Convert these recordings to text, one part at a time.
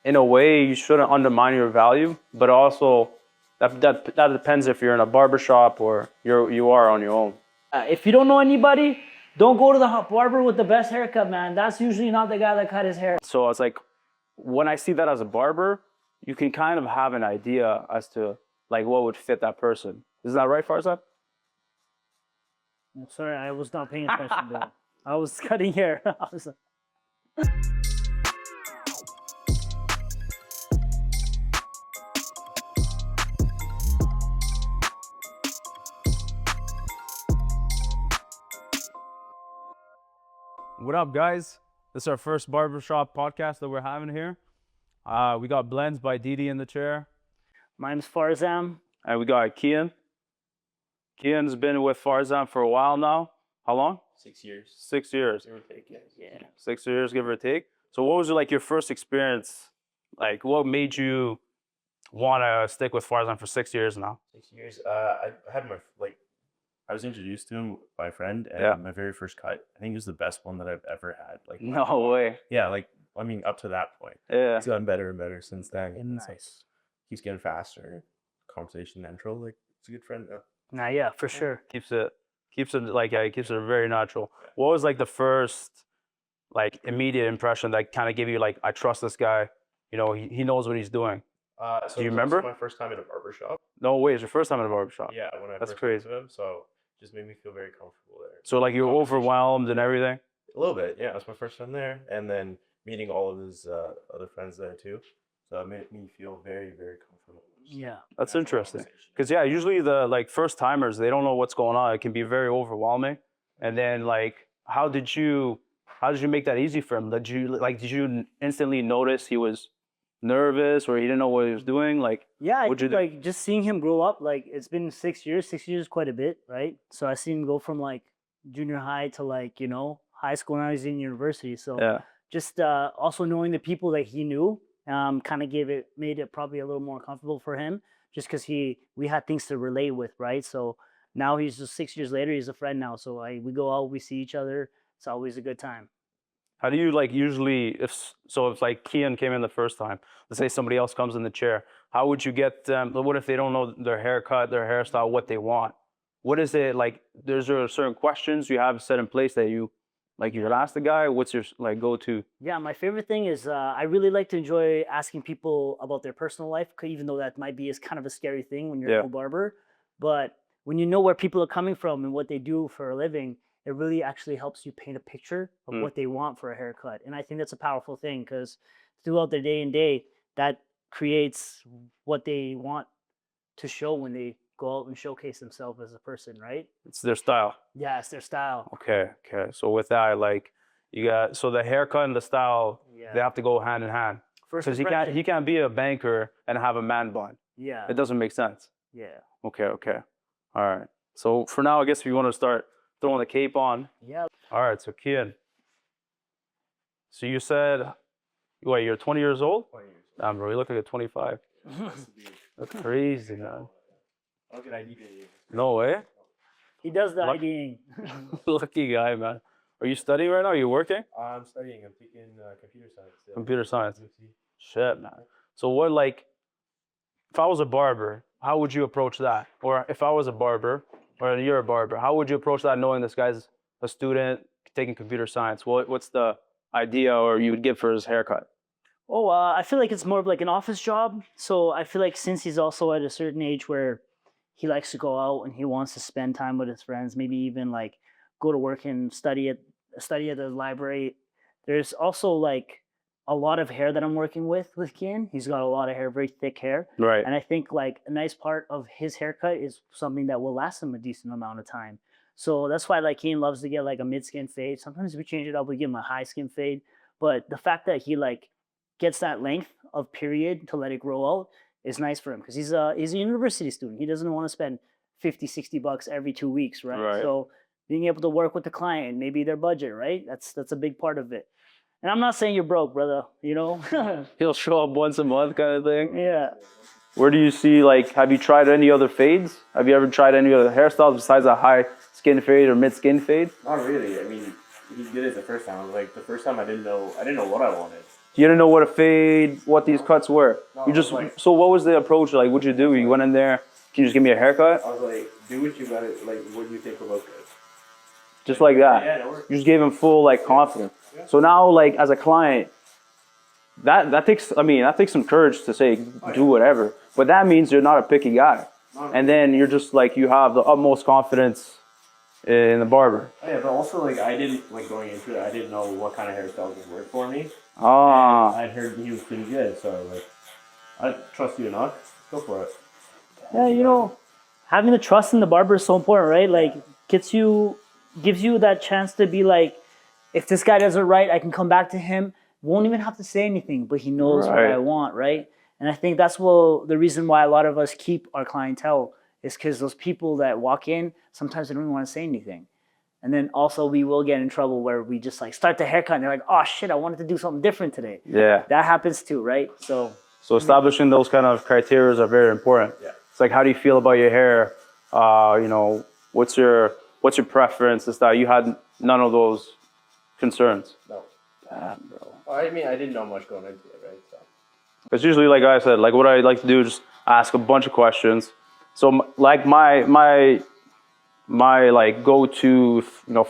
in a way, you shouldn't undermine your value, but also that depends if you're in a barbershop or you are on your own. If you don't know anybody, don't go to the barber with the best haircut, man. That's usually not the guy that cut his hair. So it's like, when I see that as a barber, you can kind of have an idea as to like what would fit that person. Isn't that right, Farzad? I'm sorry, I was not paying attention there. I was cutting hair. What up, guys? This is our first barbershop podcast that we're having here. We got Blends by Didi in the chair. My name's Farzam. And we got Kian. Kian's been with Farzam for a while now. How long? 6 years. 6 years. Give or take, yeah. 6 years, give or take. So what was like your first experience? Like, what made you want to stick with Farzam for 6 years now? 6 years. I had I was introduced to him by a friend, and my very first cut, I think it was the best one that I've ever had. Like, no way. Yeah, I mean, up to that point. Yeah. It's gotten better and better since then. Nice. So keeps getting faster. Conversation natural. Like, it's a good friend now. Nah, yeah, for sure. Keeps it very natural. What was like the first like immediate impression that kind of gave you like, I trust this guy, you know, he knows what he's doing? So do you remember? This was my first time at a barbershop. No way, it's your first time at a barbershop? Yeah, when I That's first crazy. went to him, so just made me feel very comfortable there. So like you were overwhelmed and everything? A little bit, yeah. It was my first time there, and then meeting all of his other friends there too. So it made me feel very, very comfortable. Yeah. That's interesting. Because yeah, usually the like first timers, they don't know what's going on. It can be very overwhelming. And then like, how did you make that easy for him? Did you instantly notice he was nervous or he didn't know what he was doing? Like, yeah, I think, like just seeing him grow up, like it's been 6 years. 6 years is quite a bit, right? So I seen him go from like junior high to like, you know, high school. Now he's in university. So yeah, just also knowing the people that he knew kind of made it probably a little more comfortable for him, just because we had things to relate with, right? So now he's just 6 years later, he's a friend now. So we go out, we see each other. It's always a good time. How do you like usually if like Kian came in the first time, let's say somebody else comes in the chair, how would you get them? What if they don't know their haircut, their hairstyle, what they want? What is it like? There's certain questions you have set in place that you should ask the guy. What's your like go-to? Yeah, my favorite thing is I really like to enjoy asking people about their personal life, even though that might be kind of a scary thing when you're a barber. But when you know where people are coming from and what they do for a living, it really actually helps you paint a picture of what they want for a haircut. And I think that's a powerful thing because throughout their day and day, that creates what they want to show when they go out and showcase themselves as a person, right? It's their style. Yeah, it's their style. Okay. So with that, like so the haircut and the style, they have to go hand in hand. Because he can't be a banker and have a man bun. Yeah. It doesn't make sense. Yeah. Okay. All right. So for now, I guess if you want to start throwing the cape on. Yeah. All right, so Kian. So you said, wait, you're 20 years old? 20 years. Damn, bro, you look like a 25. That's crazy, man. I'll get ID video. No way? He does the IDing. Lucky guy, man. Are you studying right now? Are you working? I'm studying. I'm taking computer science. Yeah. Computer science. Shit, man. So what, like, if I was a barber, how would you approach that? Or if I was a barber, or you're a barber, how would you approach that knowing this guy's a student taking computer science? What's the idea or you would give for his haircut? Oh, I feel like it's more of like an office job. So I feel like since he's also at a certain age where he likes to go out and he wants to spend time with his friends, maybe even like go to work and study at the library. There's also like a lot of hair that I'm working with Kian. He's got a lot of hair, very thick hair. Right. And I think like a nice part of his haircut is something that will last him a decent amount of time. So that's why like Kian loves to get like a mid-skin fade. Sometimes we change it up, we give him a high skin fade. But the fact that he like gets that length of period to let it grow out is nice for him because he's a university student. He doesn't want to spend $50-$60 every 2 weeks, right? So being able to work with the client, maybe their budget, right? That's a big part of it. And I'm not saying you're broke, brother, you know? He'll show up once a month kind of thing? Yeah. Where do you see, like, have you tried any other fades? Have you ever tried any other hairstyles besides a high skin fade or mid skin fade? Not really. I mean, he did it the first time. Like the first time I didn't know what I wanted. You didn't know what a fade, what these cuts were. No, You just like- so what was the approach like? What'd you do? You went in there. Can you just give me a haircut? I was like, do what you gotta, like, what do you think about this? Just like that. Yeah, that worked. You just gave him full like confidence. Yeah. So now like as a client, that takes some courage to say do whatever. But that means you're not a picky guy. And then you're just like you have the utmost confidence in the barber. Oh, yeah, but also like I didn't like going into it. I didn't know what kind of hairstyles would work for me. Ah, I'd heard he was pretty good, so like I trust you enough. Go for it. Yeah, you know, having the trust in the barber is so important, right? Like, gives you that chance to be like, if this guy does it right, I can come back to him. Won't even have to say anything, but he knows what Right. I want, right? And I think that's the reason why a lot of us keep our clientele is because those people that walk in, sometimes they don't even want to say anything. And then also we will get in trouble where we just like start the haircut and they're like, oh shit, I wanted to do something different today. yeah. That happens too, right? So So those kind of criteria are very important. Yeah. It's like how do you feel about your hair? You know, what's your preference? Is that you had none of those concerns? No. Damn, bro. Well, I mean, I didn't know much going into it, right? So. Because usually, like I said, like what I like to do is just ask a bunch of questions. So like my like go-to,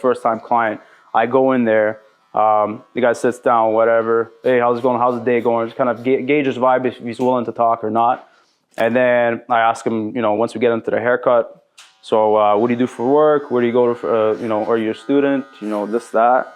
first time client, I go in there, the guy sits down, whatever. Hey, how's it going? How's the day going? Just kind of gauge his vibe if he's willing to talk or not. And then I ask him, once we get into the haircut, so what do you do for work? Where do you go to, are you a student? This, that.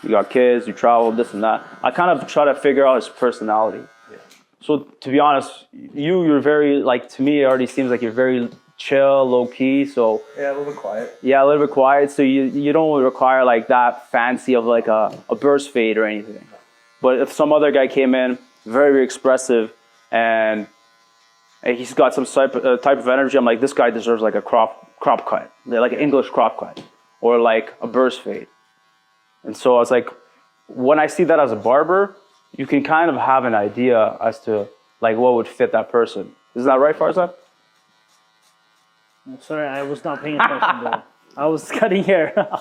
You got kids, you travel, this and that. I kind of try to figure out his personality. Yeah. So to be honest, you're very, like, to me, it already seems like you're very chill, low key. So Yeah, a little bit quiet. yeah, a little bit quiet. So you don't require like that fancy of like a burst fade or anything. But if some other guy came in, very expressive, and he's got some type of energy, I'm like, this guy deserves like a crop cut, like an English crop cut, or like a burst fade. And so I was like, when I see that as a barber, you can kind of have an idea as to like what would fit that person. Isn't that right, Farzad? sorry, I was not paying attention, bro. I was cutting hair. I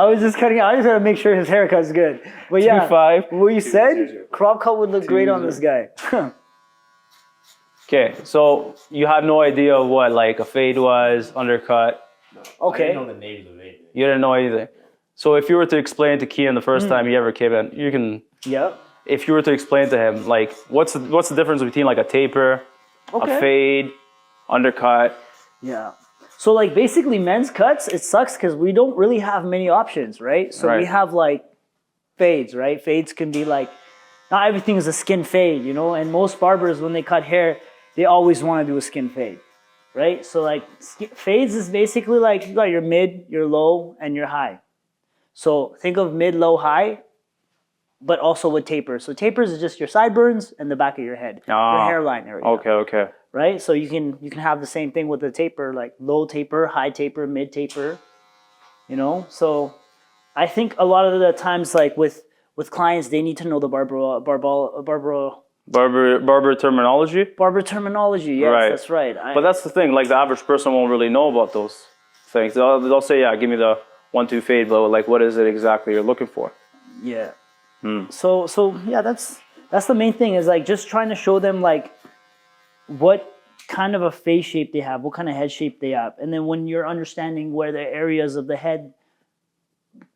was just cutting out. I just had to make sure his haircut's good. But yeah, 2.5. what you said, crop cut would look great on this guy. Okay, so you had no idea what like a fade was, undercut. Okay. I didn't know the names of it. You didn't know anything. So if you were to explain to Kian the first time he ever came in, you can. Yep. If you were to explain to him like what's the difference between like a taper, Okay. a fade, undercut. Yeah. So like basically men's cuts, it sucks because we don't really have many options, right? So we Right. have like fades, right? Fades can be like, not everything is a skin fade, and most barbers when they cut hair, they always want to do a skin fade, right? So like fades is basically like you got your mid, your low, and your high. So think of mid, low, high, but also with tapers. So tapers is just your sideburns and the back of your head, your Ah, hairline area. Okay. Right? So you can have the same thing with the taper, like low taper, high taper, mid taper, So I think a lot of the times, like with clients, they need to know the barber terminology. barber terminology. Yes, Right. that's right. But that's the thing. Like the average person won't really know about those things. They'll say, yeah, give me the 1-2 fade, but like, what is it exactly you're looking for? yeah. So yeah, that's the main thing is like just trying to show them like what kind of a face shape they have, what kind of head shape they have, and then when you're understanding where the areas of the head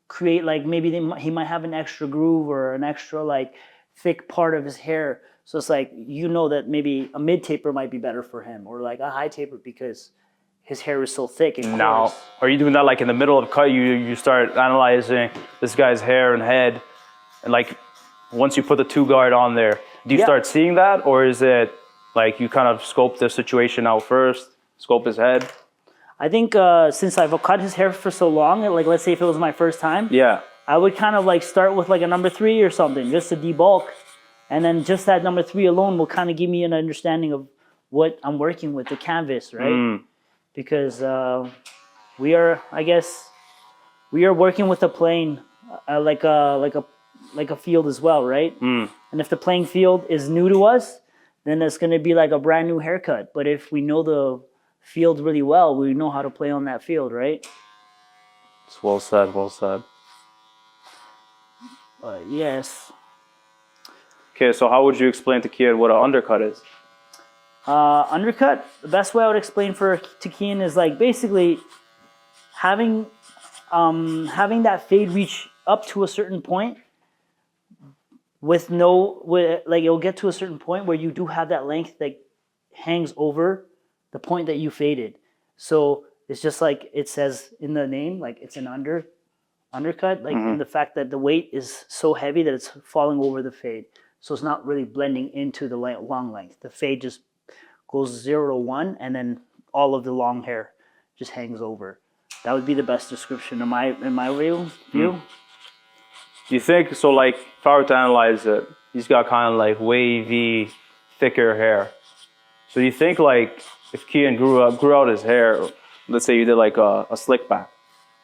create, like maybe he might have an extra groove or an extra like thick part of his hair. So it's like that maybe a mid taper might be better for him, or like a high taper because his hair is so thick. And Now, coarse. are you doing that like in the middle of cut? You start analyzing this guy's hair and head, and like once you put the 2-guard on there, do you Yeah. start seeing that, or is it like you kind of scope the situation out first, scope his head? I think since I've cut his hair for so long, like let's say if it was my first time, Yeah. I would kind of like start with like a number 3 or something just to debulk, and then just that number 3 alone will kind of give me an understanding of what I'm working with, the canvas, right? Because we are working with a plane, like a field as well, right? And if the playing field is new to us, then it's going to be like a brand new haircut. But if we know the field really well, we know how to play on that field, right? It's well said. Yes. Okay, so how would you explain to Kian what an undercut is? Undercut. The best way I would explain to Kian is like basically having having that fade reach up to a certain point with like it'll get to a certain point where you do have that length that hangs over the point that you faded. So it's just like it says in the name, like it's an undercut, like in the fact that the weight is so heavy that it's falling over the fade. So it's not really blending into the long length. The fade just goes 0 to 1, and then all of the long hair just hangs over. That would be the best description in my view. You think so? Like, if I were to analyze it, he's got kind of like wavy, thicker hair. So you think like if Kian grew out his hair, let's say you did like a slick back,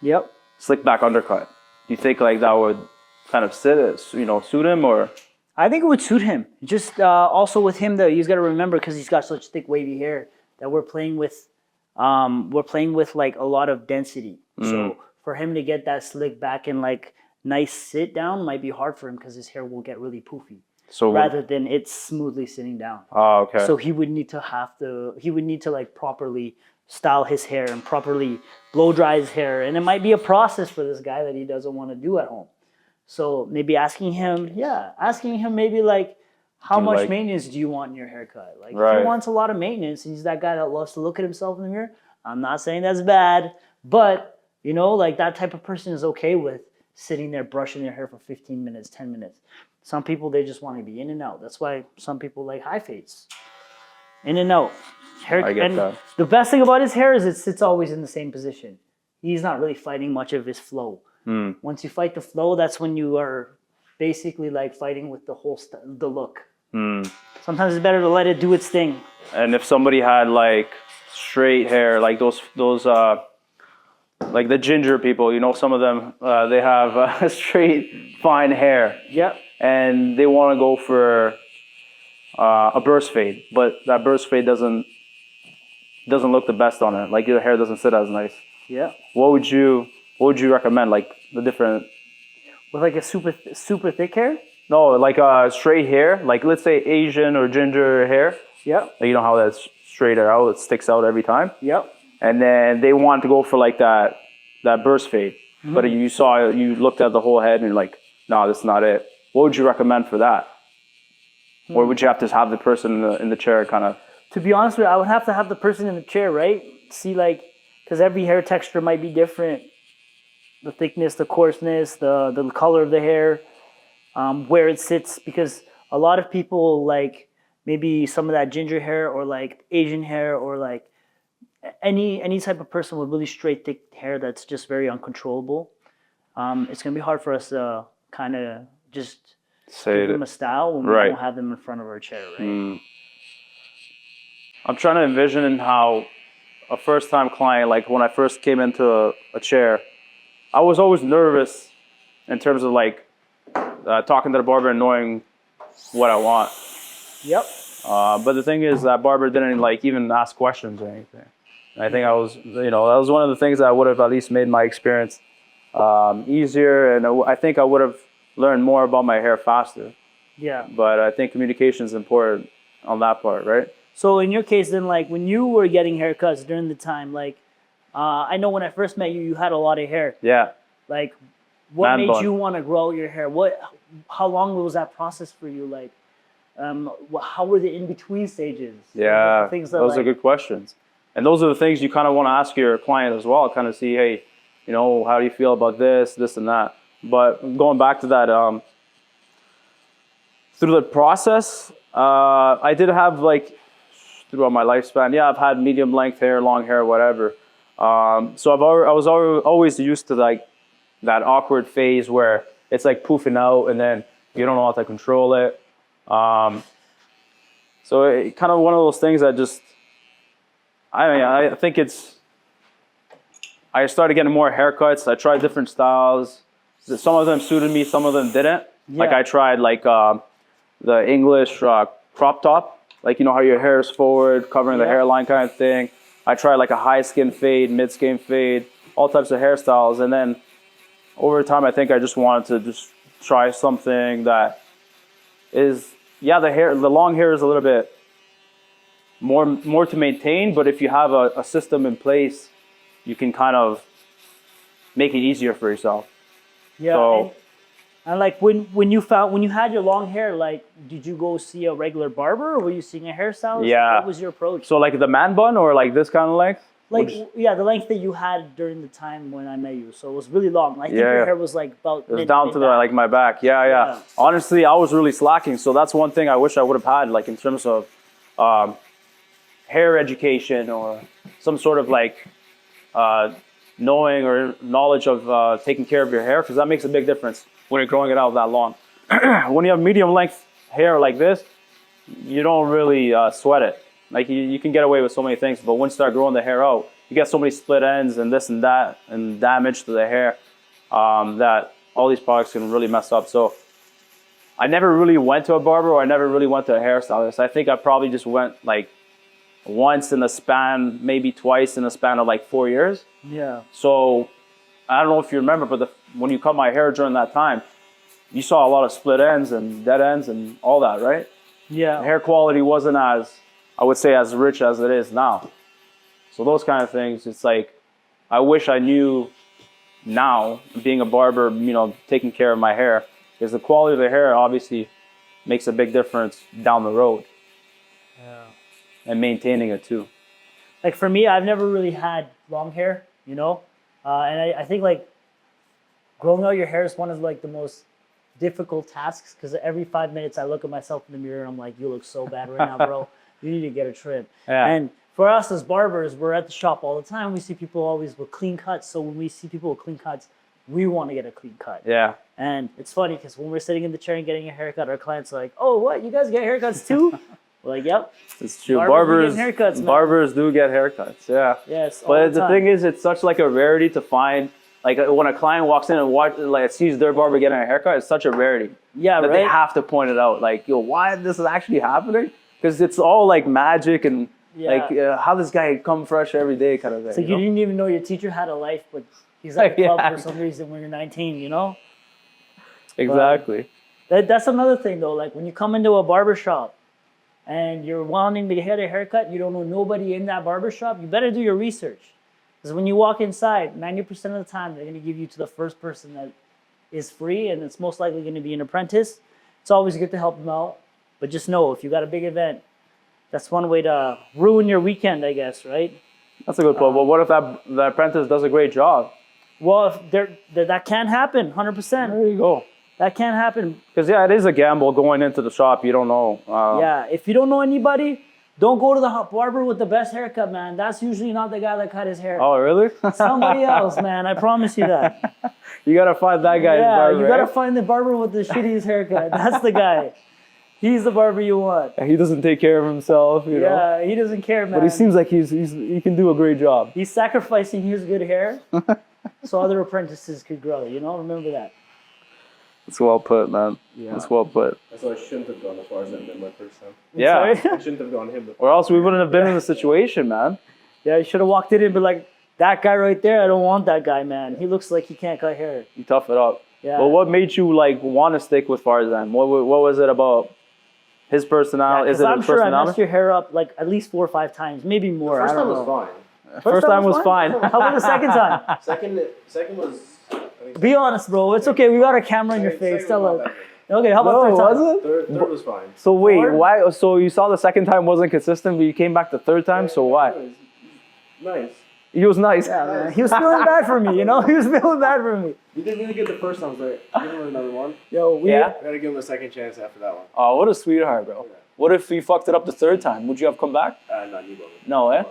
Yep. slick back undercut. Do you think like that would kind of suit him, or? I think it would suit him. Just also with him though, he's got to remember because he's got such thick wavy hair that we're playing with like a lot of density. So for him to get that slick back and like nice sit down might be hard for him because his hair will get really poofy. So rather than it's smoothly sitting down. Oh, okay. So he would need to like properly style his hair and properly blow dry his hair, and it might be a process for this guy that he doesn't want to do at home. So maybe asking him maybe like, how much maintenance do you want in your haircut? Like if he wants a lot of maintenance, and he's that guy that loves to look at himself in the mirror. I'm not saying that's bad, but you know, like that type of person is okay with sitting there brushing their hair for 15 minutes, 10 minutes. Some people, they just want to be in and out. That's why some people like high fades. In and out. I get that. The best thing about his hair is it sits always in the same position. He's not really fighting much of his flow. Once you fight the flow, that's when you are basically like fighting with the whole the look. Sometimes it's better to let it do its thing. And if somebody had like straight hair, like those like the ginger people, you know, some of them they have straight fine hair. Yep. And they want to go for a burst fade, but that burst fade doesn't look the best on it. Like your hair doesn't sit as nice. Yeah. What would you recommend? Like the different with like a super thick hair? No, like straight hair. Like let's say Asian or ginger hair. Yep. You know how that's straight out, it sticks out every time. Yep. And then they want to go for like that burst fade. But you looked at the whole head and you're like, no, that's not it. What would you recommend for that? Or would you have to have the person in the chair kind of? To be honest with you, I would have to have the person in the chair, right? See, like, because every hair texture might be different. The thickness, the coarseness, the color of the hair, where it sits. Because a lot of people, like, maybe some of that ginger hair or, like, Asian hair or, like, any type of person with really straight, thick hair that's just very uncontrollable. It's going to be hard for us to kind of just give them a style when we don't have them in front of our chair, right? I'm trying to envision how a first-time client, like when I first came into a chair, I was always nervous in terms of like talking to the barber and knowing what I want. Yep. But the thing is that barber didn't like even ask questions or anything. And I think that was one of the things that would have at least made my experience easier, and I think I would have learned more about my hair faster. Yeah. But I think communication is important on that part, right? So in your case, then, like when you were getting haircuts during the time, like I know when I first met you, you had a lot of hair. Yeah. Like, what made you want to grow your hair? How long was that process for you? Like, how were the in-between stages? Yeah, those are good questions. And those are the things you kind of want to ask your client as well, kind of see, hey, you know, how do you feel about this, and that. But going back to that, through the process, I did have like, throughout my lifespan, I've had medium length hair, long hair, whatever. So I was always used to like that awkward phase where it's like poofing out and then you don't know how to control it. So it kind of one of those things that just, I think I started getting more haircuts. I tried different styles. Some of them suited me, some of them didn't. Yeah. Like I tried like the English crop top. Like, you know how your hair is forward, covering the hairline kind of thing. I tried like a high skin fade, mid skin fade, all types of hairstyles. And then over time, I think I just wanted to just try something that is, yeah, the long hair is a little bit more to maintain, but if you have a system in place, you can kind of make it easier for yourself. Yeah. So, and like when you had your long hair, like did you go see a regular barber or were you seeing a hairstylist? Yeah. What was your approach? so like the man bun or like this kind of length? Like yeah, the length that you had during the time when I met you. So it was really long. I think your hair was like about It was down to like my back. Yeah. Honestly, I was really slacking. So that's one thing I wish I would have had, like in terms of hair education or some sort of like knowing or knowledge of taking care of your hair, because that makes a big difference when you're growing it out that long. When you have medium length hair like this, you don't really sweat it. Like you can get away with so many things, but once you start growing the hair out, you get so many split ends and this and that and damage to the hair that all these products can really mess up. So I never really went to a barber, or I never really went to a hairstylist. I think I probably just went like once in a span, maybe twice in a span of like 4 years. Yeah. So I don't know if you remember, but when you cut my hair during that time, you saw a lot of split ends and dead ends and all that, right? Yeah. The hair quality wasn't as, I would say, as rich as it is now. So those kind of things, it's like, I wish I knew now, being a barber, you know, taking care of my hair, because the quality of the hair obviously makes a big difference down the road. Yeah. And maintaining it too. Like for me, I've never really had long hair, you know? And I think like growing out your hair is one of like the most difficult tasks, because every 5 minutes I look at myself in the mirror and I'm like, you look so bad right now, bro. You need to get a trim. Yeah. And for us as barbers, we're at the shop all the time. We see people always with clean cuts. So when we see people with clean cuts, we want to get a clean cut. Yeah. And it's funny because when we're sitting in the chair and getting a haircut, our clients are like, oh, what? You guys get haircuts too? We're like, yep. It's true. Barbers do get haircuts, man. Barbers do get haircuts. Yeah. Yes. But the thing is, it's such like a rarity to find. Like when a client walks in and sees their barber getting a haircut, it's such a rarity. Yeah, that right. They have to point it out. Like, yo, why this is actually happening? Because it's all like magic and like how this guy come fresh every day kind of thing. So you didn't even know your teacher had a life, but he's at the club for some reason when you're 19, you know? Exactly. That's another thing though. Like when you come into a barber shop and you're wanting to get a haircut, you don't know nobody in that barber shop, you better do your research. Because when you walk inside, 90% of the time, they're going to give you to the first person that is free, and it's most likely going to be an apprentice. It's always good to help them out. But just know, if you got a big event, that's one way to ruin your weekend, I guess, right? That's a good point. But what if the apprentice does a great job? Well, that can happen, 100%. There you go. That can happen. Because, yeah, it is a gamble going into the shop. You don't know. Yeah, if you don't know anybody, don't go to the barber with the best haircut, man. That's usually not the guy that cut his hair. Oh, really? Somebody else, man. I promise you that. You got to find that guy's barber. You got to find the barber with the shittiest haircut. That's the guy. He's the barber you want. He doesn't take care of himself, you know. Yeah, he doesn't care, man. But he seems like he can do a great job. He's sacrificing his good hair so other apprentices could grow, you know? Remember that. It's well put, man. Yeah. It's well put. That's why I shouldn't have gone as far as I did my first time. Yeah. Sorry? I shouldn't have gone him. Or else we wouldn't have been in the situation, man. Yeah, you should have walked in and be like, that guy right there, I don't want that guy, man. He looks like he can't cut hair. You tough it up. Yeah. But what made you like want to stick with Farzan? What was it about his personality? Is it I'm his sure I personality? messed your hair up like at least 4 or 5 times, maybe more. First I don't time know. was fine. First time was fine. How about the second time? Second was. Be honest, bro. It's okay. We got a camera in your face. Second Tell was us. not that Okay, how about third time? was it? great. Third was fine. So wait, Fourth? why? So you saw the second time wasn't consistent, but you came back the third time. So why? Nice. He was nice. Yeah, man. He was feeling bad for me, you know? He was feeling bad for me. You did really good the first time. I was like, give him another one. Yo, we Yeah. I gotta give him a second chance after that one. Oh, what a sweetheart, bro. What if you fucked it up the third time? Would you have come back? No, you don't. No, eh?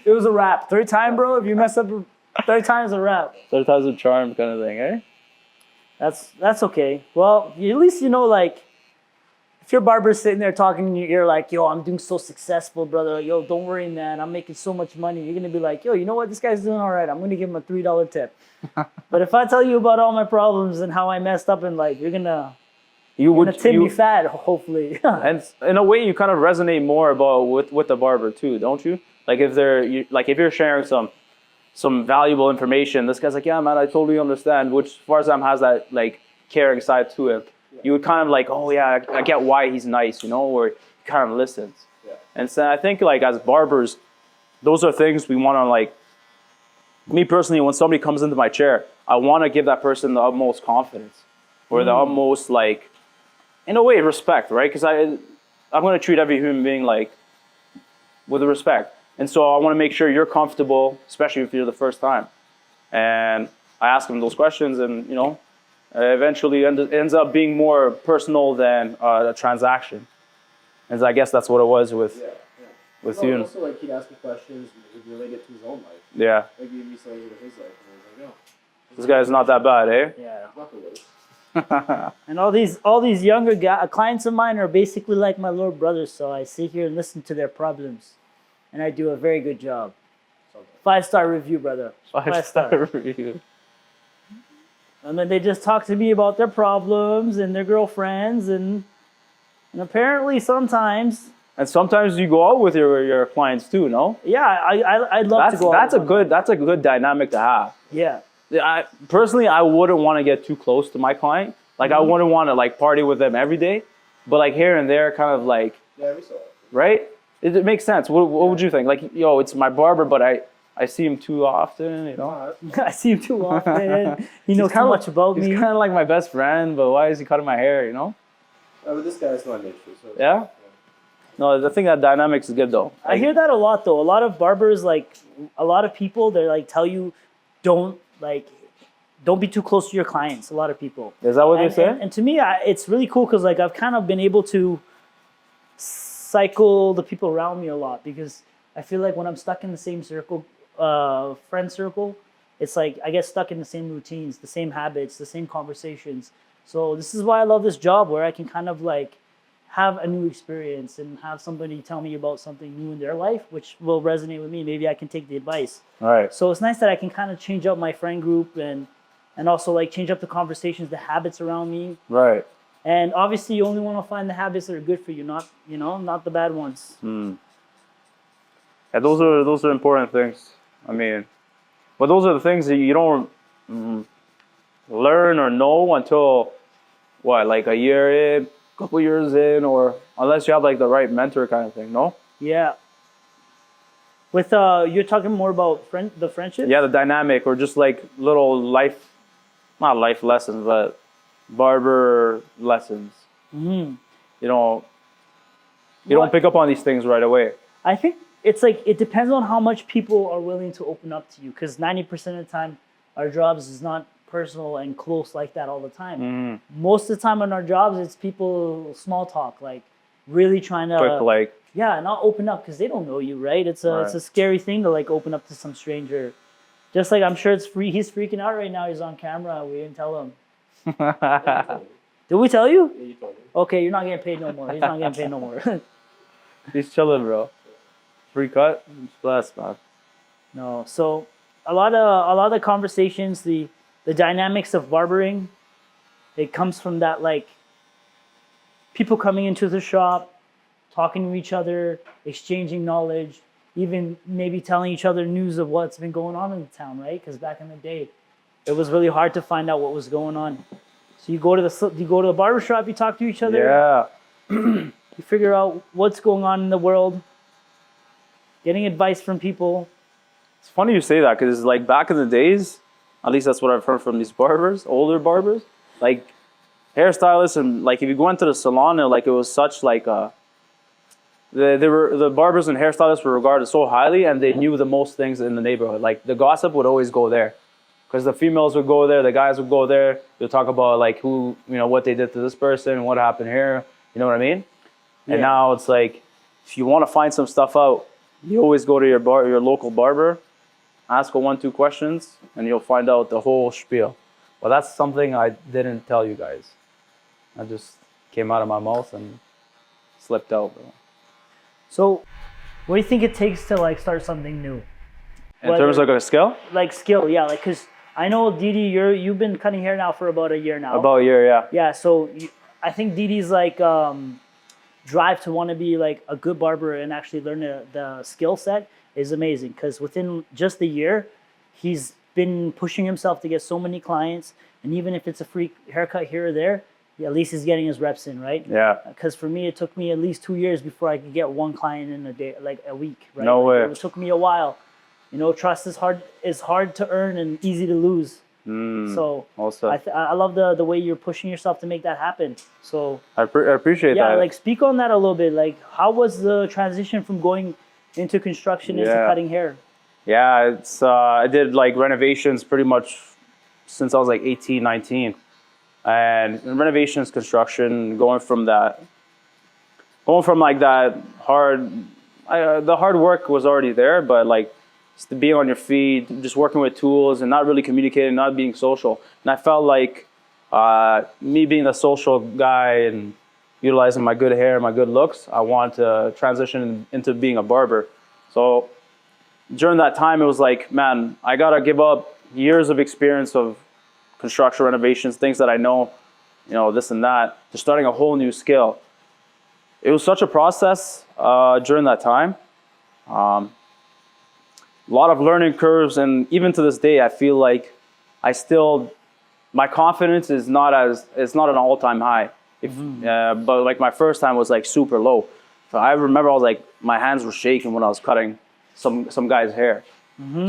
it was a wrap. Third time, bro. If you mess up third time is a wrap. Third time's a charm kind of thing, eh? That's okay. Well, at least you know, like, if your barber's sitting there talking in your ear like, yo, I'm doing so successful, brother. Like, yo, don't worry, man. I'm making so much money. You're going to be like, yo, you know what? This guy's doing all right. I'm going to give him a $3 tip. But if I tell you about all my problems and how I messed up in life, you're going to tip me fat, hopefully. And in a way, you kind of resonate more about with the barber too, don't you? Like if if you're sharing some valuable information, this guy's like, yeah, man, I totally understand. Which Farzam has that like caring side to it. You would kind of like, oh yeah, I get why he's nice, you know, or he kind of listens. Yeah. And so I think like as barbers, those are things we want to like. Me personally, when somebody comes into my chair, I want to give that person the utmost confidence, or the utmost like, in a way, respect, right? Because I'm going to treat every human being like with respect, and so I want to make sure you're comfortable, especially if you're the first time. And I ask them those questions, and you know, eventually ends up being more personal than a transaction. And I guess that's what it was with with you. Also, like he'd ask me questions related to his own life. Yeah, Like he'd be saying with his life, and I was like, oh, this guy's not that bad, eh? Yeah. not the worst. And all these younger clients of mine are basically like my little brothers. So I sit here and listen to their problems, and I do a very good job. 5-star review, brother. 5-star review. And then they just talk to me about their problems and their girlfriends, and apparently sometimes. And sometimes you go out with your clients too, no? Yeah, I'd love to go. That's a good dynamic to have. Yeah. I personally, I wouldn't want to get too close to my client. Like I wouldn't want to like party with them every day, but like here and there, kind of like, Yeah, we saw it. right? It makes sense. What would you think? Like, yo, it's my barber, but I see him too often, you know? I see him too often. He knows too much about me. He's kind of like my best friend, but why is he cutting my hair, you know? But this guy's not an issue. So Yeah? No, I think that dynamics is good though. I hear that a lot though. A lot of barbers, like a lot of people, they like tell you, don't be too close to your clients. A lot of people. Is that what they say? And to me, it's really cool because like I've kind of been able to cycle the people around me a lot, because I feel like when I'm stuck in the same circle, friend circle, it's like I get stuck in the same routines, the same habits, the same conversations. So this is why I love this job, where I can kind of like have a new experience and have somebody tell me about something new in their life, which will resonate with me. Maybe I can take the advice. All right. So it's nice that I can kind of change up my friend group and also like change up the conversations, the habits around me. Right. And obviously you only want to find the habits that are good for you, not the bad ones. Yeah, those are important things. I mean, but those are the things that you don't learn or know until what, like a year in, couple years in, or unless you have like the right mentor kind of thing, no? Yeah. With you're talking more about the friendship? Yeah, the dynamic, or just like little not life lessons, but barber lessons. Mm-hmm. You know, you don't pick up on these things right away. I think it's like it depends on how much people are willing to open up to you, because 90% of the time our jobs is not personal and close like that all the time. Mm-hmm. Most of the time on our jobs, it's people small talk, like really trying to Quick, like, not open up because they don't know you, right? It's a scary thing to like open up to some stranger. Just like I'm sure he's freaking out right now. He's on camera. We didn't tell him. Did we tell you? Yeah, you told me. Okay, you're not getting paid no more. He's not getting paid no more. he's chilling, bro. Free cut, it's blessed, man. No, so a lot of the conversations, the dynamics of barbering, it comes from that, like people coming into the shop, talking to each other, exchanging knowledge, even maybe telling each other news of what's been going on in the town, right? Because back in the day, it was really hard to find out what was going on. So you go to the barber shop, you talk to each other. Yeah. You figure out what's going on in the world, getting advice from people. It's funny you say that, because like back in the days, at least that's what I've heard from these barbers, older barbers, like hairstylists, and like if you go into the salon, like it was such like the barbers and hairstylists were regarded so highly, and they knew the most things in the neighborhood. Like the gossip would always go there, because the females would go there, the guys would go there. They'll talk about like who, you know, what they did to this person, what happened here. You know what I mean? Yeah. And now it's like, if you want to find some stuff out, you always go to your local barber, ask her 1-2 questions, and you'll find out the whole spiel. Well, that's something I didn't tell you guys. I just came out of my mouth and slipped out, bro. So, what do you think it takes to like start something new? In terms of like a skill? Like skill, yeah. Like, cause I know Didi, you've been cutting hair now for about a year now. About a year, yeah. Yeah. So I think Didi's like drive to want to be like a good barber and actually learn the skill set is amazing. Cause within just the year, he's been pushing himself to get so many clients, and even if it's a free haircut here or there, at least he's getting his reps in, right? Yeah. Because for me, it took me at least 2 years before I could get one client in a day, like a week, right? No way. It took me a while. You know, trust is hard to earn and easy to lose. So Also, I love the way you're pushing yourself to make that happen. So I appreciate that. yeah, like speak on that a little bit. Like, how was the transition from going into construction into cutting hair? Yeah, it's I did like renovations pretty much since I was like 18, 19. And renovations, construction, going from like that the hard work was already there, but like just being on your feet, just working with tools and not really communicating, not being social. And I felt like me being a social guy and utilizing my good hair, my good looks, I wanted to transition into being a barber. So during that time, it was like, man, I gotta give up years of experience of construction, renovations, things that I know, you know, this and that, to starting a whole new skill. It was such a process during that time. A lot of learning curves, and even to this day, I feel like my confidence is not an all-time high. But like my first time was like super low. So I remember I was like, my hands were shaking when I was cutting some guy's hair.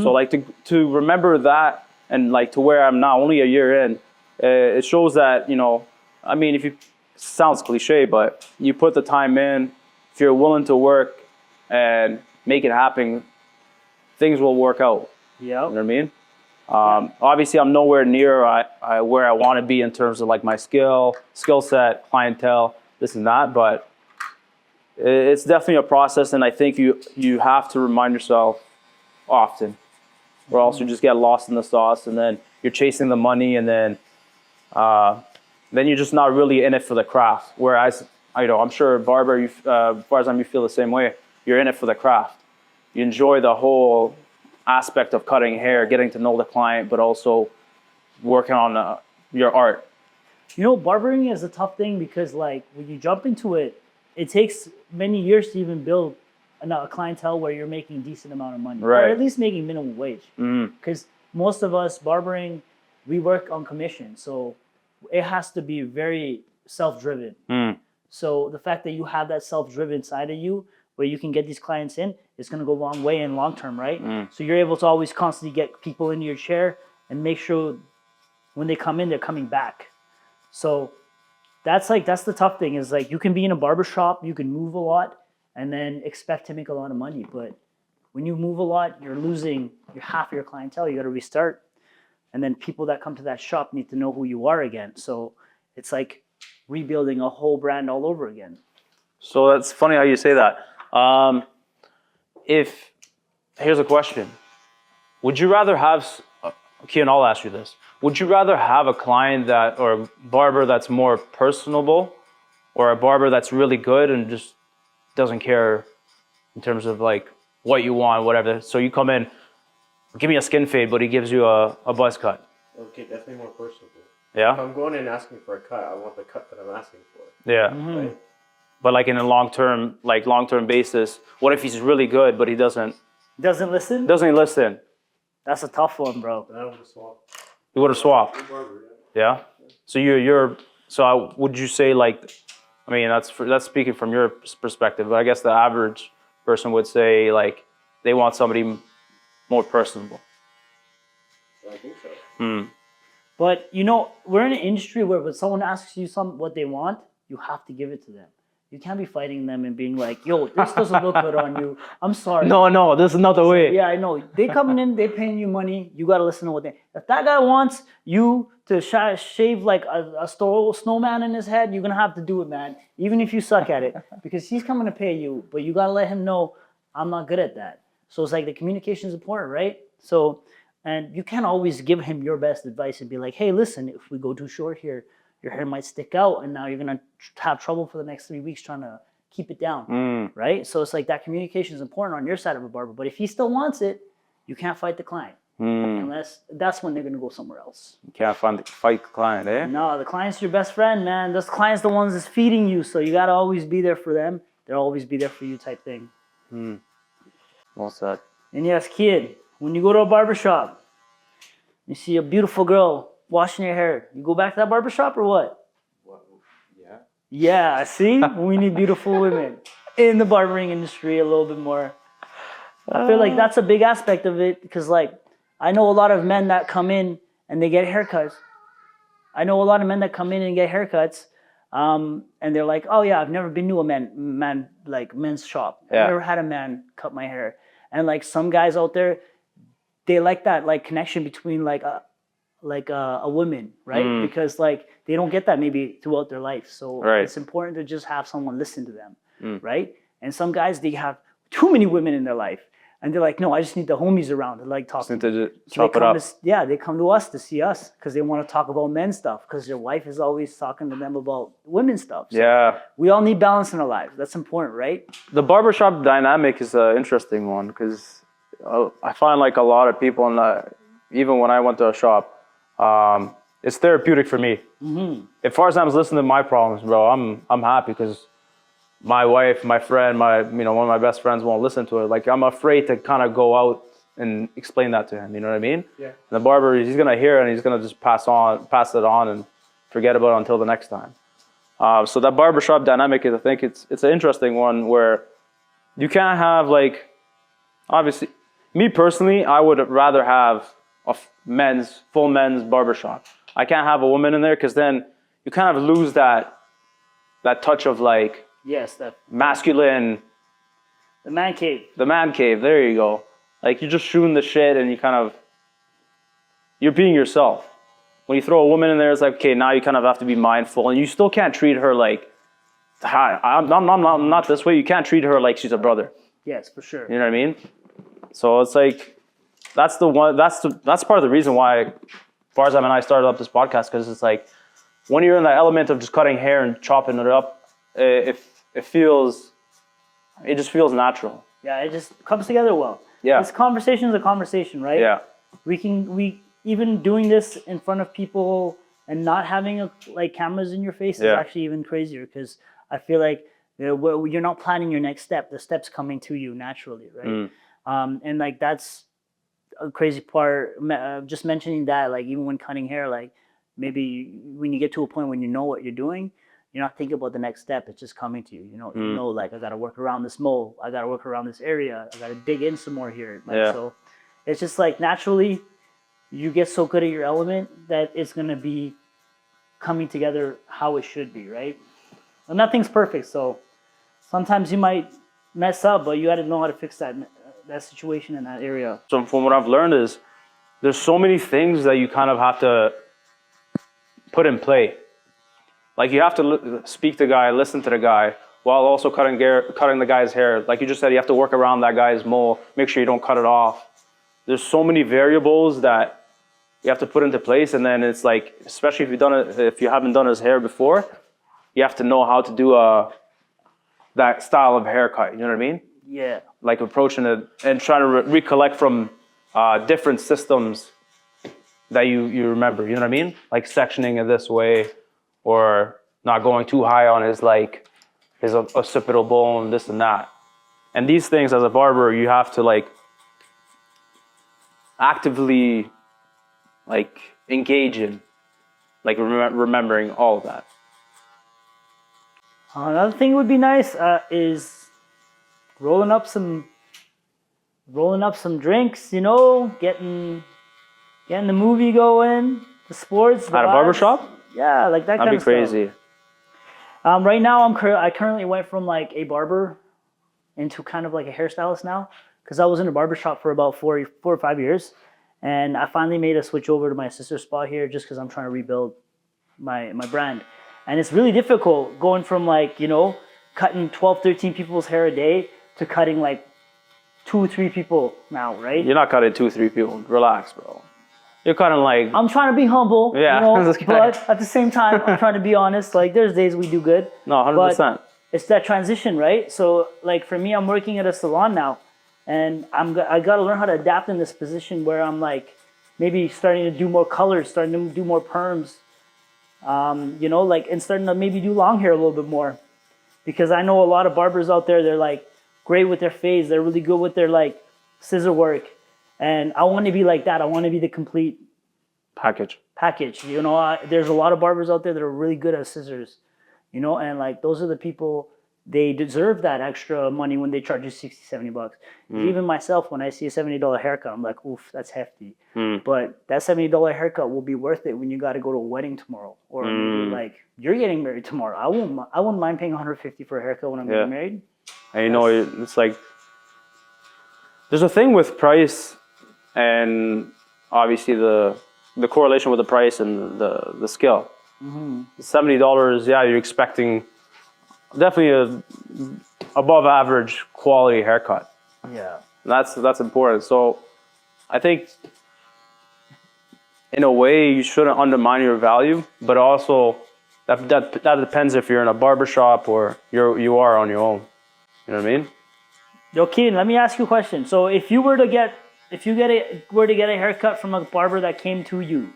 So like to remember that, and like to where I'm now, only a year in, it shows that, you know, I mean, sounds cliche, but you put the time in, if you're willing to work and make it happen, things will work out. Yeah. You know what I mean? Obviously, I'm nowhere near where I want to be in terms of like my skill set, clientele, this and that, but it's definitely a process, and I think you have to remind yourself often, or else you just get lost in the sauce, and then you're chasing the money, and then you're just not really in it for the craft. Whereas, you know, I'm sure Barber, you feel the same way. You're in it for the craft. You enjoy the whole aspect of cutting hair, getting to know the client, but also working on your art. You know, barbering is a tough thing because, like, when you jump into it, it takes many years to even build a clientele where you're making a decent amount of money, right, or at least making minimum wage. Because most of us barbering, we work on commission, so it has to be very self-driven. So the fact that you have that self-driven side of you, where you can get these clients in, it's going to go a long way in long term, right? So you're able to always constantly get people into your chair and make sure when they come in, they're coming back. So that's the tough thing, is like you can be in a barber shop, you can move a lot and then expect to make a lot of money. But when you move a lot, you're losing half of your clientele. You got to restart. And then people that come to that shop need to know who you are again. So it's like rebuilding a whole brand all over again. So that's funny how you say that. Here's a question. Would you rather have, Kian, I'll ask you this. Would you rather have a client or a barber that's more personable, or a barber that's really good and just doesn't care in terms of like what you want, whatever? So you come in, give me a skin fade, but he gives you a buzz cut. Okay, definitely more personable. Yeah? If I'm going in asking for a cut, I want the cut that I'm asking for. Yeah. Right? But like in a long-term basis, what if he's really good, but he doesn't listen? Doesn't listen? That's a tough one, bro. Then I would swap. You would have swapped. Yeah. So would you say, like, I mean, that's speaking from your perspective, but I guess the average person would say like they want somebody more personable. I think so. But you know, we're in an industry where when someone asks you what they want, you have to give it to them. You can't be fighting them and being like, yo, this doesn't look good on you. I'm sorry. No, this is not the way. Yeah, I know. They coming in, they paying you money. You got to listen to what if that guy wants you to shave like a snowman in his head, you're going to have to do it, man. Even if you suck at it. Because he's coming to pay you. But you got to let him know, I'm not good at that. So it's like the communication is important, right? So, and you can't always give him your best advice and be like, hey, listen, if we go too short here, your hair might stick out, and now you're going to have trouble for the next 3 weeks trying to keep it down, right? So it's like that communication is important on your side of a barber. But if he still wants it, you can't fight the client. Unless that's when they're going to go somewhere else. You can't fight the client, eh? No, the client's your best friend, man. Those clients the ones that's feeding you, so you got to always be there for them. They'll always be there for you type thing. Well said. And yes, kid, when you go to a barber shop, You see a beautiful girl washing your hair. You go back to that barbershop or what? Yeah. Yeah, see? We need beautiful women in the barbering industry a little bit more. I feel like that's a big aspect of it because, like, I know a lot of men that come in and they get haircuts. And they're like, oh yeah, I've never been to a men's shop. Yeah. I've never had a man cut my hair. And like some guys out there, they like that like connection between like a woman, right? Because like they don't get that maybe throughout their life. So it's important to just have someone listen to them, right? And some guys, they have too many women in their life. And they're like, no, I just need the homies around to like talk to me. To chop it up. They come to us to see us because they want to talk about men's stuff because their wife is always talking to them about women's stuff. So Yeah. we all need balance in our lives. That's important, right? The barbershop dynamic is an interesting one because I find like a lot of people, even when I went to a shop, it's therapeutic for me. As far as I'm listening to my problems, bro, I'm happy because my wife, my friend, one of my best friends won't listen to it. Like I'm afraid to kind of go out and explain that to him. You know what I mean? Yeah. And the barber, he's gonna hear it and he's gonna just pass it on and forget about it until the next time. So that barbershop dynamic is, I think it's an interesting one where you can't have like, obviously, me personally, I would rather have a full men's barbershop. I can't have a woman in there because then you kind of lose that touch of like, yes, that masculine. The man cave. The man cave, there you go. Like you're just shooting the shit and you're being yourself. When you throw a woman in there, it's like, okay, now you kind of have to be mindful and you still can't treat her like, hi, I'm not this way. You can't treat her like she's a brother. Yes, for sure. You know what I mean? So it's like, that's part of the reason why Farzam and I started up this podcast, because it's like, when you're in the element of just cutting hair and chopping it up, it just feels natural. Yeah, it just comes together well. Yeah. This conversation is a conversation, right? Yeah. We even doing this in front of people and not having like cameras in your face is actually even crazier because I feel like you're not planning your next step. The step's coming to you naturally, right? And like that's a crazy part. Just mentioning that, like even when cutting hair, like maybe when you get to a point when you know what you're doing, you're not thinking about the next step. It's just coming to you. You know, like I got to work around this mole. I got to work around this area. I got to dig in some more here. Like, so it's just like naturally you get so good at your element that it's going to be coming together how it should be, right? And nothing's perfect. So sometimes you might mess up, but you got to know how to fix that situation in that area. So from what I've learned is there's so many things that you kind of have to put in play. Like you have to speak to the guy, listen to the guy, while also cutting the guy's hair. Like you just said, you have to work around that guy's mole, make sure you don't cut it off. There's so many variables that you have to put into place, and then it's like, especially if you haven't done his hair before, you have to know how to do that style of haircut. You know what I mean? Yeah. Like approaching it and trying to recollect from different systems that you remember. You know what I mean? Like sectioning it this way, or not going too high on his occipital bone, this and that. And these things as a barber, you have to like actively like engage in, like remembering all of that. Another thing would be nice is rolling up some drinks, you know, getting the movie going, the sports. At a barbershop? Yeah, like that kind of stuff. That'd be crazy. Right now, I currently went from like a barber into kind of like a hairstylist now, because I was in a barbershop for about 4 or 5 years, and I finally made a switch over to my sister's spot here just because I'm trying to rebuild my brand. And it's really difficult going from like, you know, cutting 12, 13 people's hair a day to cutting like 2 or 3 people now, right? You're not cutting 2 or 3 people. Relax, bro. You're kind of like... I'm trying to be humble, yeah, you know, but at the same time, I'm trying to be honest. Like, there's days we do good. No, 100%. But it's that transition, right? So, like, for me, I'm working at a salon now, and I got to learn how to adapt in this position where I'm, like, maybe starting to do more colors, starting to do more perms, you know, like, and starting to maybe do long hair a little bit more. Because I know a lot of barbers out there, they're, like, great with their fades. They're really good with their, like, scissor work. And I want to be like that. I want to be the complete package. You know, there's a lot of barbers out there that are really good at scissors, you know, and like those are the people, they deserve that extra money when they charge you 60, 70 bucks. Even myself, when I see a $70 haircut, I'm like, oof, that's hefty. But that $70 haircut will be worth it when you got to go to a wedding tomorrow, or maybe like you're getting married tomorrow. I wouldn't mind paying $150 for a haircut when I'm getting married. And you know, it's like, there's a thing with price and obviously the correlation with the price and the skill. $70, yeah, you're expecting definitely a above average quality haircut. Yeah. That's important. So I think in a way you shouldn't undermine your value, but also that depends if you're in a barbershop or you are on your own. You know what I mean? Yo, Keen, let me ask you a question. So if you were to get a haircut from a barber that came to you,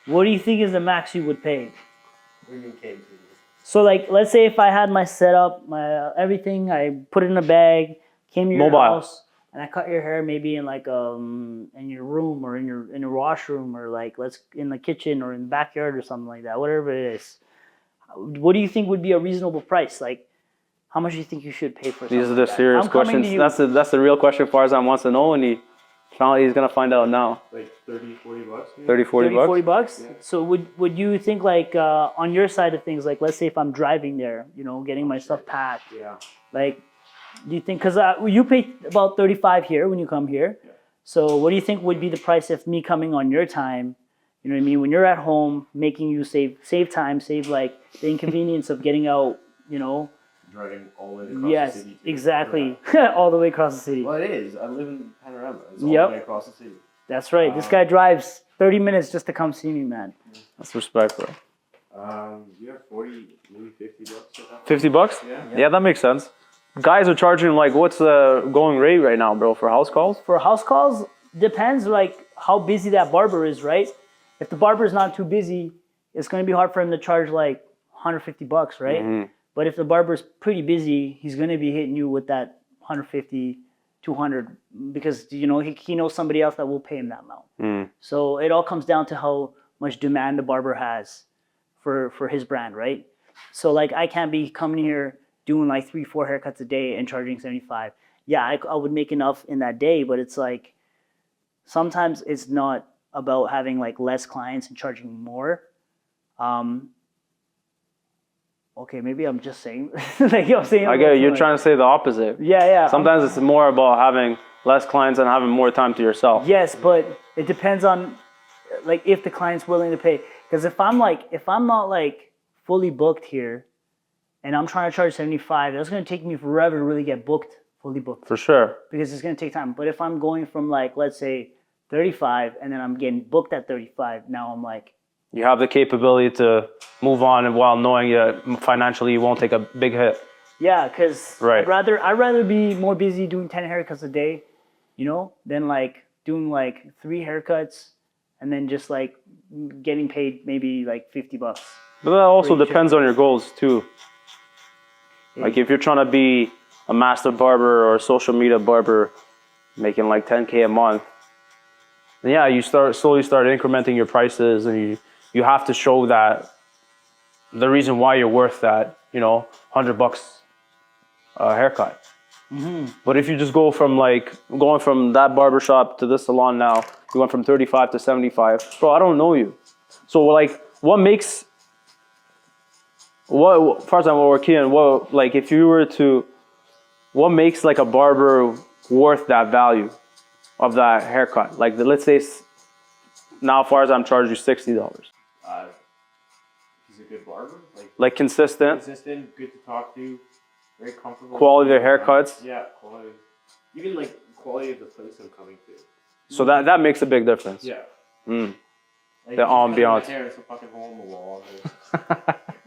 what do you think is the max you would pay? What do you mean came to you? So like, let's say if I had my setup, my everything, I put it in a bag, came to your house, and I cut your hair maybe in like in your room or in your washroom, or like in the kitchen or in the backyard or something like that, whatever it is. What do you think would be a reasonable price? Like, how much do you think you should pay for something? These are the serious questions. That's the real question Farzan wants to know, and he's gonna find out now. Like 30, 40 bucks? Maybe? 30, 40 bucks? Yeah. So would you think like on your side of things, like let's say if I'm driving there, you know, getting my stuff packed, like, do you think, because you pay about 35 here when you come here, so what do you think would be the price of me coming on your time? You know what I mean? When you're at home, making you save time, save like the inconvenience of getting out, you know. Driving all the way across the city. Yes, exactly. All the way across the city. Well, it is. I live in Panorama. It's all the way across the city. That's right. This guy drives 30 minutes just to come see me, man. That's respect, bro. You have 40, maybe 50 bucks. 50 bucks? Yeah, that makes sense. Guys are charging like, what's the going rate right now, bro, for house calls? For house calls, depends like how busy that barber is, right? If the barber is not too busy, it's going to be hard for him to charge like 150 bucks, right? But if the barber's pretty busy, he's going to be hitting you with that 150, 200, because, you know, he knows somebody else that will pay him that amount. So it all comes down to how much demand the barber has for his brand, right? So like, I can't be coming here doing like 3-4 haircuts a day and charging 75. Yeah, I would make enough in that day, but it's like, sometimes it's not about having like less clients and charging more. Okay, maybe I'm just saying, like I'm saying. I get it. You're trying to say the opposite. Yeah. Sometimes it's more about having less clients and having more time to yourself. Yes, but it depends on, like, if the client's willing to pay. Because if I'm not like fully booked here, and I'm trying to charge 75, that's gonna take me forever to really get fully booked. For sure. Because it's gonna take time. But if I'm going from like, let's say 35, and then I'm getting booked at 35, now I'm like, you have the capability to move on, and while knowing financially you won't take a big hit. Yeah, because right. I'd rather be more busy doing 10 haircuts a day, you know, than like doing like 3 haircuts and then just like getting paid maybe like 50 bucks. But that also depends on your goals too. Like if you're trying to be a master barber or a social media barber making like 10K a month, then yeah, you slowly start incrementing your prices, and you have to show that the reason why you're worth that, you know, $100 haircut. But if you just going from that barbershop to this salon now, you went from 35 to 75, bro, I don't know you. So like, what makes like a barber worth that value of that haircut? Like let's say now Farzan charge you $60. He's a good barber. Like consistent, good to talk to, very comfortable. Quality of haircuts. Yeah, quality. Even like quality of the place I'm coming to. So that makes a big difference. Yeah. Like the ambiance. There's a fucking hole in the wall.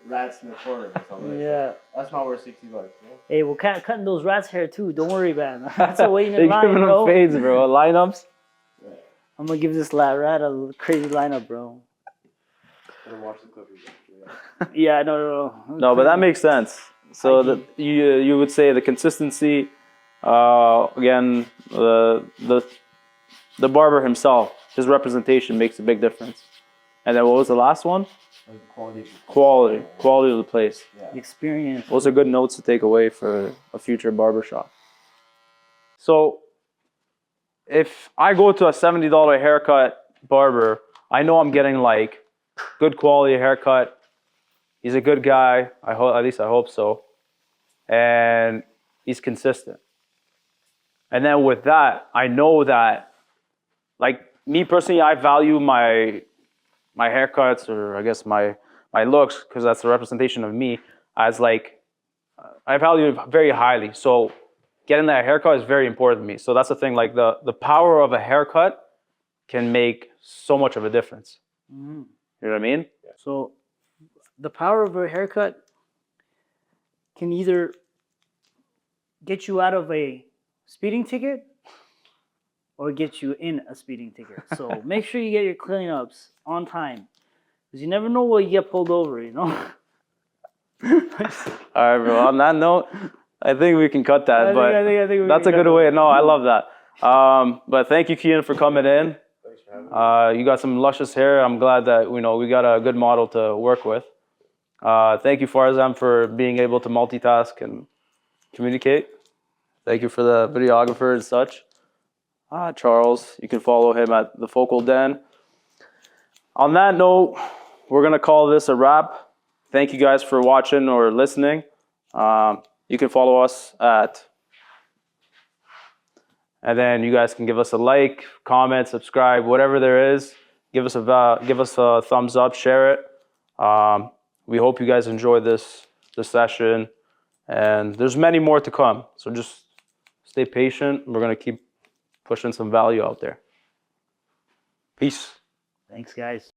Rats in the corner or something. Yeah. That's not worth $60. Yeah? Hey, we're cutting those rats' hair too. Don't worry, man. That's a waiting in They're line, giving bro. them fades, bro. Lineups. Yeah. I'm gonna give this rat a crazy lineup, bro. Gonna watch the Clippers. Yeah, no. No, but that makes sense. So you would say the consistency, again, the barber himself, his representation makes a big difference. And then what was the last one? Quality of the place. Experience. Those are good notes to take away for a future barbershop. So if I go to a $70 haircut barber, I know I'm getting like good quality haircut. He's a good guy. At least I hope so. And he's consistent. And then with that, I know that, like me personally, I value my haircuts, or I guess my looks, because that's the representation of me, as like, I value it very highly. So getting that haircut is very important to me. So that's the thing, like the power of a haircut can make so much of a difference. Mm-hmm. You know what I mean? So the power of a haircut can either get you out of a speeding ticket or get you in a speeding ticket. So make sure you get your cleanups on time, because you never know what you get pulled over, you know? All right, bro. On that note, I think we can cut that. I think That's a good way. No, I love that. But thank you, Kian, for coming in. Thanks for having me. You got some luscious hair. I'm glad that we got a good model to work with. Thank you, Farzam, for being able to multitask and communicate. Thank you for the videographer and such. Charles, you can follow him at the Focal Den. On that note, we're gonna call this a wrap. Thank you guys for watching or listening. You can follow us and then you guys can give us a like, comment, subscribe, whatever there is. Give us a thumbs up, share it. We hope you guys enjoy this session, and there's many more to come. So just stay patient. We're gonna keep pushing some value out there. Peace. Thanks, guys.